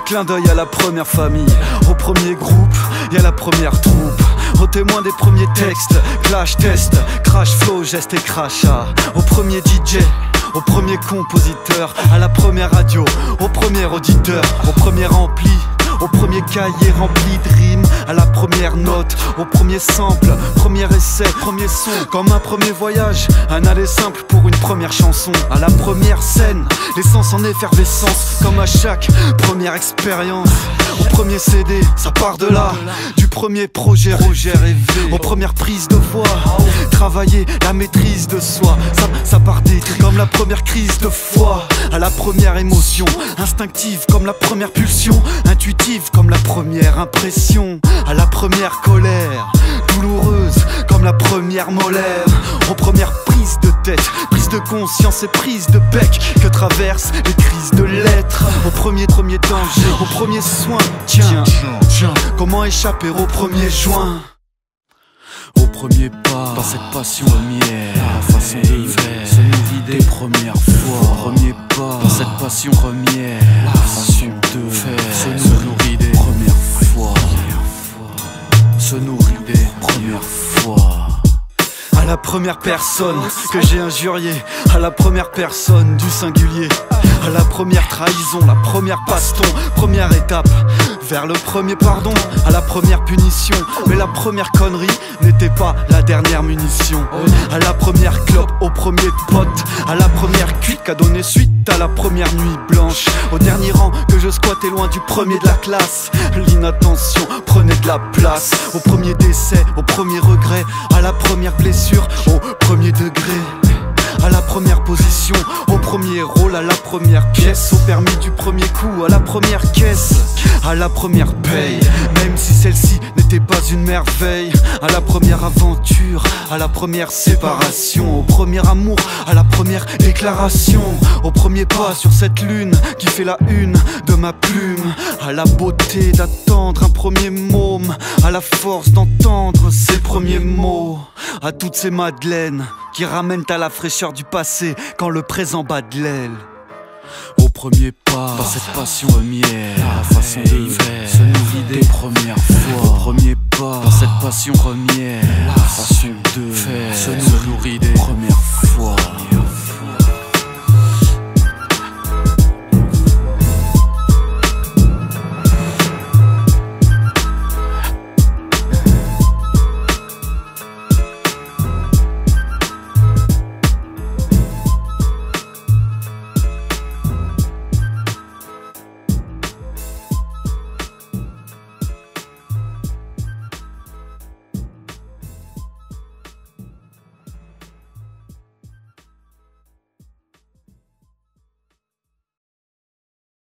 Clin d'œil à la première famille, au premier groupe et à la première troupe. Au témoin des premiers textes, clash, test, crash, flow, geste et crachat. Au premier DJ, au premier compositeur, à la première radio, au premier auditeur, au premier ampli, au premier cahier rempli de rimes, à la première note, au premier sample, premier essai, premier son. Comme un premier voyage, un aller simple pour une première chanson. À la première scène, l'essence en effervescence. Comme à chaque première expérience, au premier CD, ça part de là. Du premier projet rêvé, aux premières prises de voix. Travailler la maîtrise de soi, ça part d'écrit. Comme la première crise de foi, à la première émotion. Instinctive comme la première pulsion, intuitive comme la première impression. À la première colère, douloureuse comme la première molaire. Aux premières prises de tête, prise de conscience et prise de bec que traversent les crises de l'être. Au premier danger, au premier soin. Tiens, comment échapper au premier joint? Au premier pas, par cette passion première, la façon de se nourrir des premières fois. Au premier pas, par cette passion première, la façon de faire, se nourrir des premières fois. Se nourrir des premières fois. À la première personne que j'ai injurié, à la première personne du singulier, à la première trahison, la première baston, première étape vers le premier pardon, à la première punition. Mais la première connerie n'était pas la dernière munition. À la première clope, au premier pote, à la première cuite qu'a donné suite à la première nuit blanche. Au dernier rang que je squattais loin du premier de la classe, l'inattention prenait de la place. Au premier décès, au premier regret, à la première blessure, au premier degré. À la première position, au premier rôle, à la première pièce, au permis du premier coup, à la première caisse, à la première paye, même si celle-ci n'était pas une merveille. À la première aventure, à la première séparation, au premier amour, à la première déclaration, au premier pas sur cette lune qui fait la une de ma plume. À la beauté d'attendre un premier môme, à la force d'entendre ses premiers mots. À toutes ces madeleines qui ramènent à la fraîcheur du passé quand le présent bat de l'aile. Au premier pas, par cette passion première, la façon de faire, se nourrir des premières fois. Au premier pas, par cette passion première, la façon de faire, se nourrir des